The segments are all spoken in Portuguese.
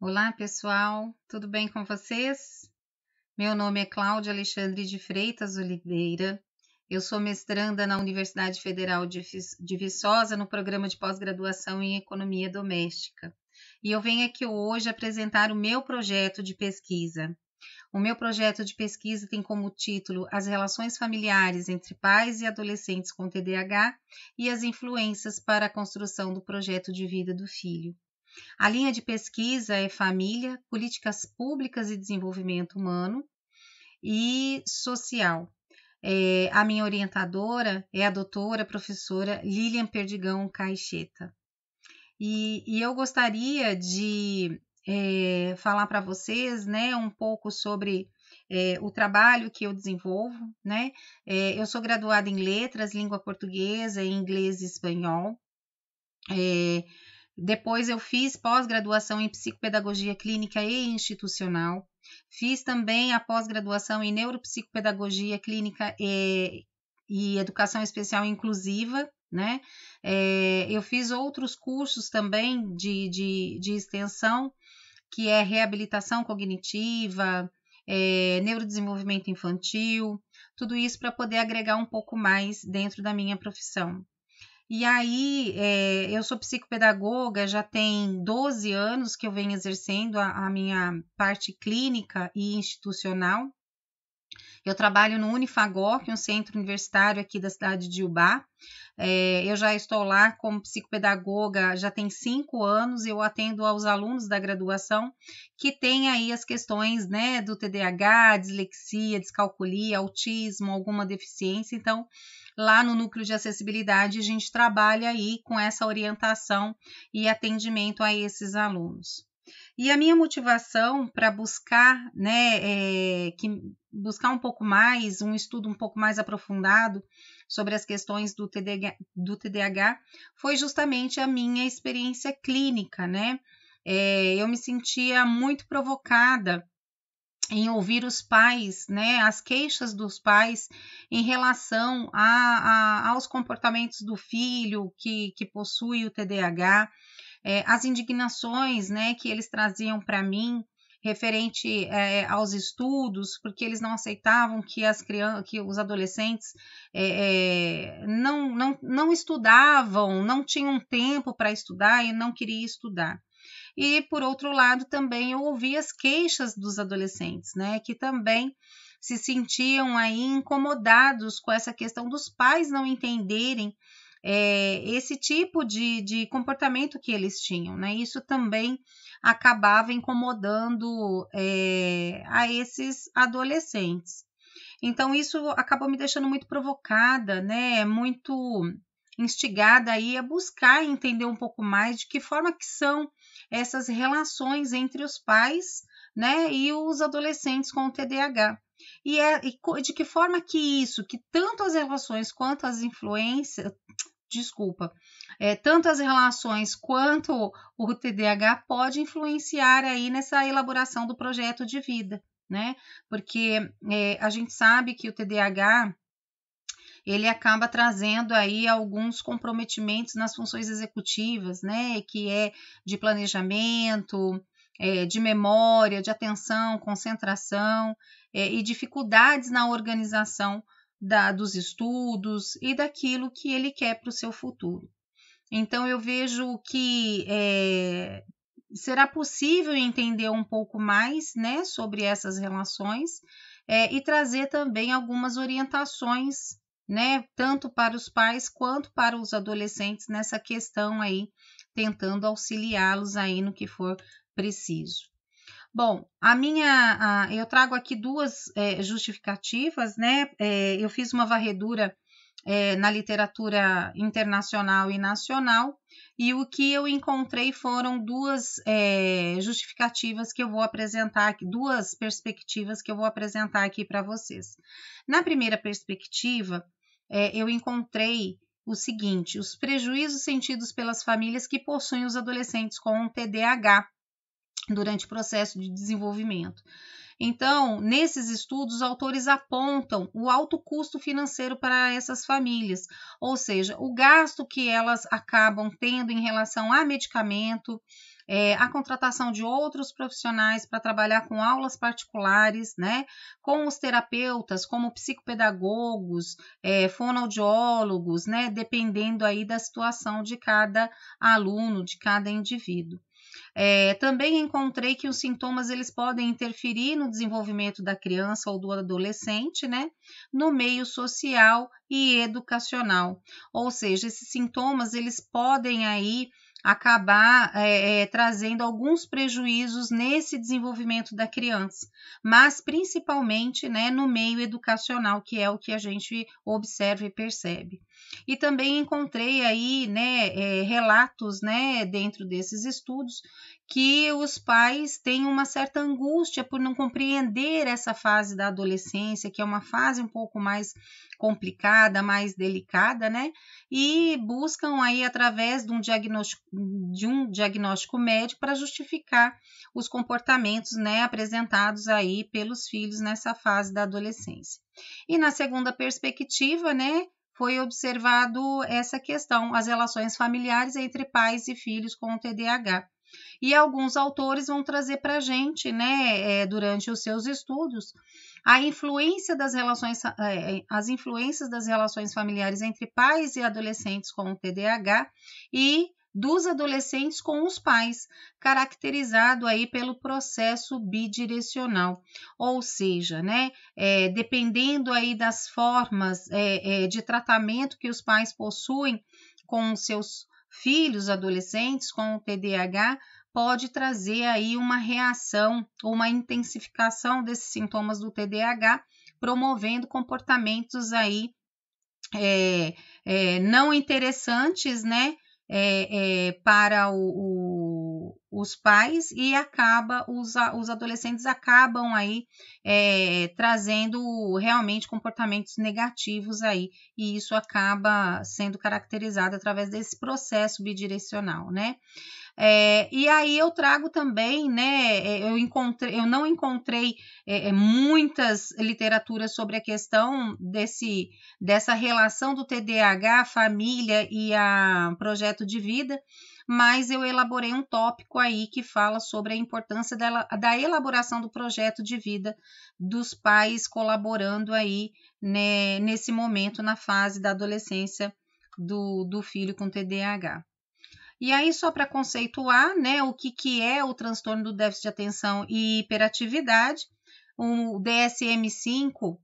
Olá, pessoal, tudo bem com vocês? Meu nome é Cláudia Alexandre de Freitas Oliveira. Eu sou mestranda na Universidade Federal de Viçosa no programa de pós-graduação em Economia Doméstica. E eu venho aqui hoje apresentar o meu projeto de pesquisa. O meu projeto de pesquisa tem como título As relações familiares entre pais e adolescentes com TDAH e as influências para a construção do projeto de vida do filho. A linha de pesquisa é família, políticas públicas e desenvolvimento humano e social. A minha orientadora é a doutora professora Lilian Perdigão Caixeta. E eu gostaria de falar para vocês, né, um pouco sobre o trabalho que eu desenvolvo, né? Eu sou graduada em letras, língua portuguesa, inglês e espanhol. Depois eu fiz pós-graduação em psicopedagogia clínica e institucional. Fiz também a pós-graduação em neuropsicopedagogia clínica e educação especial inclusiva, né? Eu fiz outros cursos também de extensão, que é reabilitação cognitiva, neurodesenvolvimento infantil, tudo isso para poder agregar um pouco mais dentro da minha profissão. E aí, eu sou psicopedagoga, já tem 12 anos que eu venho exercendo a minha parte clínica e institucional. Eu trabalho no Unifagor, que é um centro universitário aqui da cidade de Ubá. Eu já estou lá como psicopedagoga já tem 5 anos, eu atendo aos alunos da graduação que têm aí as questões, né, do TDAH, dislexia, descalculia, autismo, alguma deficiência. Então, lá no núcleo de acessibilidade, a gente trabalha aí com essa orientação e atendimento a esses alunos. E a minha motivação para buscar, né, buscar um pouco mais, um estudo um pouco mais aprofundado sobre as questões do TDAH foi justamente a minha experiência clínica, né? Eu me sentia muito provocada em ouvir os pais, né, as queixas dos pais em relação aos comportamentos do filho que possui o TDAH, as indignações, né, que eles traziam para mim referente aos estudos, porque eles não aceitavam que que os adolescentes não estudavam, não tinham tempo para estudar e não queriam estudar. E, por outro lado, também eu ouvi as queixas dos adolescentes, né, que também se sentiam aí incomodados com essa questão dos pais não entenderem esse tipo de comportamento que eles tinham, né? Isso também acabava incomodando a esses adolescentes. Então, isso acabou me deixando muito provocada, né? Muito instigada aí a buscar entender um pouco mais de que forma que são essas relações entre os pais, né, e os adolescentes com o TDAH. E de que forma que isso, que tanto as relações quanto as influências, tanto as relações quanto o TDAH pode influenciar aí nessa elaboração do projeto de vida, né? Porque a gente sabe que o TDAH ele acaba trazendo aí alguns comprometimentos nas funções executivas, né? Que é de planejamento, de memória, de atenção, concentração e dificuldades na organização dos estudos e daquilo que ele quer para o seu futuro. Então, eu vejo que será possível entender um pouco mais, né, sobre essas relações e trazer também algumas orientações, né, tanto para os pais quanto para os adolescentes nessa questão aí, tentando auxiliá-los aí no que for preciso. Bom, eu trago aqui duas justificativas, né? Eu fiz uma varredura na literatura internacional e nacional, e o que eu encontrei foram duas justificativas que eu vou apresentar aqui, duas perspectivas que eu vou apresentar aqui para vocês. Na primeira perspectiva, eu encontrei o seguinte: os prejuízos sentidos pelas famílias que possuem os adolescentes com TDAH durante o processo de desenvolvimento. Então, nesses estudos, os autores apontam o alto custo financeiro para essas famílias, ou seja, o gasto que elas acabam tendo em relação a medicamento, a contratação de outros profissionais para trabalhar com aulas particulares, né, com os terapeutas, como psicopedagogos, fonoaudiólogos, né, dependendo aí da situação de cada aluno, de cada indivíduo. Também encontrei que os sintomas eles podem interferir no desenvolvimento da criança ou do adolescente, né, no meio social e educacional. Ou seja, esses sintomas eles podem aí acabar trazendo alguns prejuízos nesse desenvolvimento da criança, mas principalmente, né, no meio educacional, que é o que a gente observa e percebe. E também encontrei aí, né, relatos, né, dentro desses estudos, que os pais têm uma certa angústia por não compreender essa fase da adolescência, que é uma fase um pouco mais complicada, mais delicada, né? E buscam aí através de um diagnóstico médico para justificar os comportamentos, né, apresentados aí pelos filhos nessa fase da adolescência. E na segunda perspectiva, né, foi observado essa questão, as relações familiares entre pais e filhos com o TDAH. E alguns autores vão trazer para a gente, né, durante os seus estudos, a influência das relações, as influências das relações familiares entre pais e adolescentes com o TDAH e dos adolescentes com os pais, caracterizado aí pelo processo bidirecional, ou seja, né, dependendo aí das formas de tratamento que os pais possuem com os seus filhos adolescentes com o TDAH, pode trazer aí uma reação ou uma intensificação desses sintomas do TDAH, promovendo comportamentos aí não interessantes, né, para os pais, e os adolescentes acabam aí trazendo realmente comportamentos negativos aí, e isso acaba sendo caracterizado através desse processo bidirecional, né? E aí eu trago também, né? Eu não encontrei muitas literaturas sobre a questão dessa relação do TDAH, família e a projeto de vida, mas eu elaborei um tópico aí que fala sobre a importância da elaboração do projeto de vida dos pais colaborando aí, né, nesse momento na fase da adolescência do filho com TDAH. E aí, só para conceituar, né, o que é o transtorno do déficit de atenção e hiperatividade, o DSM-5,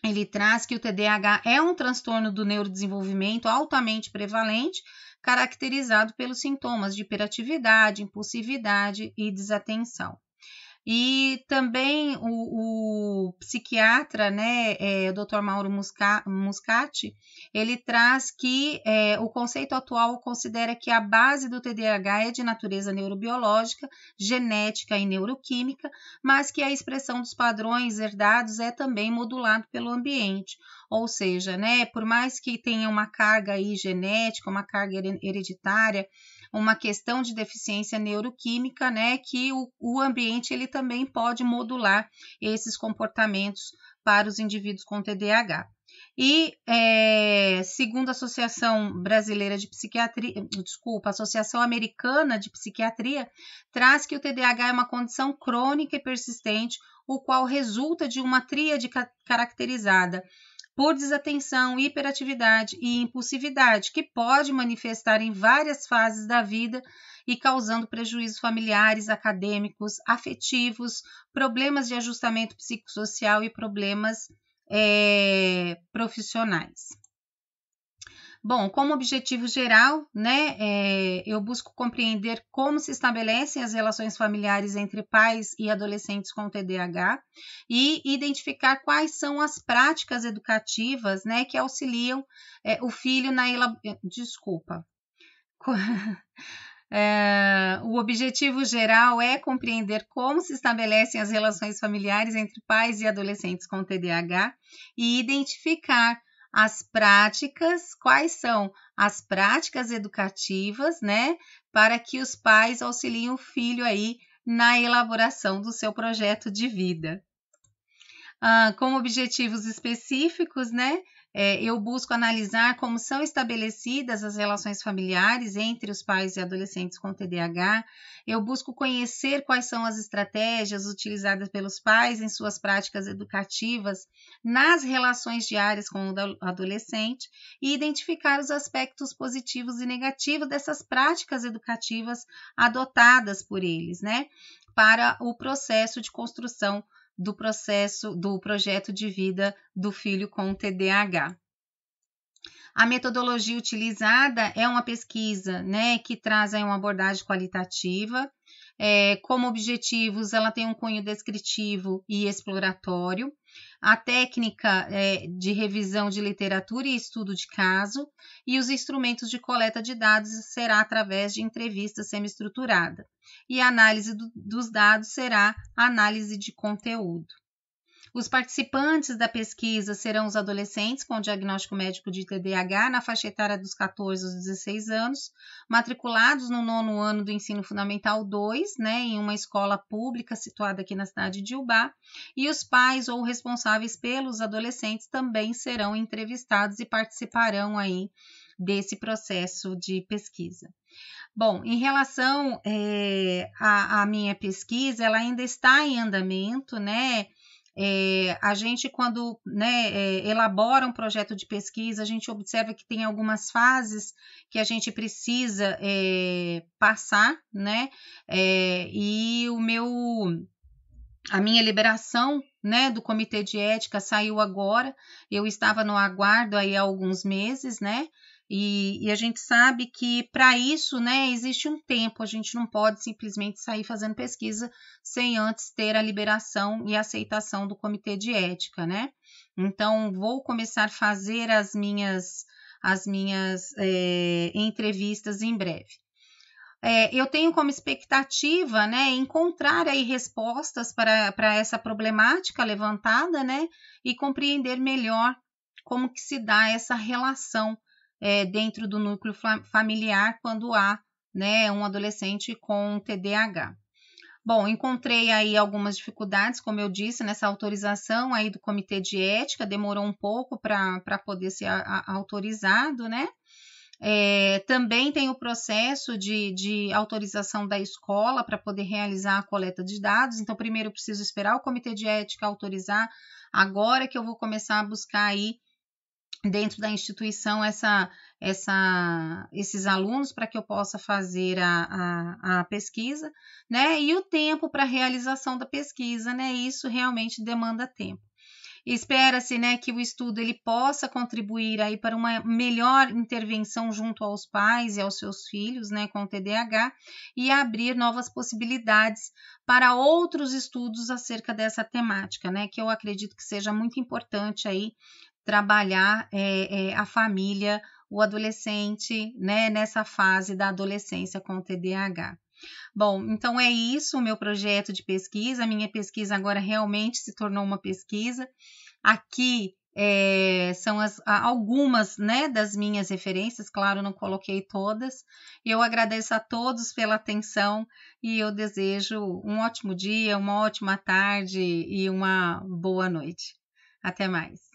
ele traz que o TDAH é um transtorno do neurodesenvolvimento altamente prevalente, caracterizado pelos sintomas de hiperatividade, impulsividade e desatenção. E também o psiquiatra, né, o Dr. Mauro Muscati, ele traz que o conceito atual considera que a base do TDAH é de natureza neurobiológica, genética e neuroquímica, mas que a expressão dos padrões herdados é também modulado pelo ambiente. Ou seja, né, por mais que tenha uma carga aí genética, uma carga hereditária, uma questão de deficiência neuroquímica, né, que o ambiente ele também pode modular esses comportamentos para os indivíduos com TDAH. E segundo a Associação Brasileira de Psiquiatria, Associação Americana de Psiquiatria, traz que o TDAH é uma condição crônica e persistente, o qual resulta de uma tríade caracterizada por desatenção, hiperatividade e impulsividade, que pode manifestar em várias fases da vida e causando prejuízos familiares, acadêmicos, afetivos, problemas de ajustamento psicossocial e problemas profissionais. Bom, como objetivo geral, né, eu busco compreender como se estabelecem as relações familiares entre pais e adolescentes com TDAH e identificar quais são as práticas educativas, né, que auxiliam o filho na o objetivo geral é compreender como se estabelecem as relações familiares entre pais e adolescentes com TDAH e identificar as práticas, quais são as práticas educativas, né, para que os pais auxiliem o filho aí na elaboração do seu projeto de vida. Como objetivos específicos, né, Eu busco analisar como são estabelecidas as relações familiares entre os pais e adolescentes com TDAH. Eu busco conhecer quais são as estratégias utilizadas pelos pais em suas práticas educativas nas relações diárias com o adolescente e identificar os aspectos positivos e negativos dessas práticas educativas adotadas por eles, né, para o processo de construção do projeto de vida do filho com TDAH. A metodologia utilizada é uma pesquisa, né, que traz aí uma abordagem qualitativa. Como objetivos, ela tem um cunho descritivo e exploratório. A técnica de revisão de literatura e estudo de caso, e os instrumentos de coleta de dados será através de entrevista semi-estruturada. E a análise dos dados será análise de conteúdo. Os participantes da pesquisa serão os adolescentes com diagnóstico médico de TDAH na faixa etária dos 14 aos 16 anos, matriculados no 9º ano do ensino fundamental 2, né, em uma escola pública situada aqui na cidade de Ubá, e os pais ou responsáveis pelos adolescentes também serão entrevistados e participarão aí desse processo de pesquisa. Bom, em relação à minha pesquisa, ela ainda está em andamento, né? A gente, quando elabora um projeto de pesquisa, a gente observa que tem algumas fases que a gente precisa passar, né? E a minha liberação, né, do comitê de ética saiu agora. Eu estava no aguardo aí há alguns meses, né? E a gente sabe que para isso, né, existe um tempo, a gente não pode simplesmente sair fazendo pesquisa sem antes ter a liberação e aceitação do comitê de ética, né? Então, vou começar a fazer as minhas entrevistas em breve. Eu tenho como expectativa, né, encontrar aí respostas para essa problemática levantada, né, e compreender melhor como que se dá essa relação dentro do núcleo familiar quando há, né, um adolescente com TDAH. Bom, encontrei aí algumas dificuldades, como eu disse, nessa autorização aí do comitê de ética, demorou um pouco para poder ser autorizado, né? Também tem o processo de autorização da escola para poder realizar a coleta de dados. Então, primeiro eu preciso esperar o comitê de ética autorizar, agora que eu vou começar a buscar aí dentro da instituição esses alunos para que eu possa fazer a pesquisa, né? E o tempo para a realização da pesquisa, né? Isso realmente demanda tempo. Espera-se, né, que o estudo ele possa contribuir aí para uma melhor intervenção junto aos pais e aos seus filhos, né, com TDAH, e abrir novas possibilidades para outros estudos acerca dessa temática, né, que eu acredito que seja muito importante aí trabalhar a família, o adolescente, né, nessa fase da adolescência com Tdh. Bom, então é isso o meu projeto de pesquisa. A minha pesquisa agora realmente se tornou uma pesquisa. Aqui são algumas, né, das minhas referências, claro, não coloquei todas. Eu agradeço a todos pela atenção e eu desejo um ótimo dia, uma ótima tarde e uma boa noite. Até mais.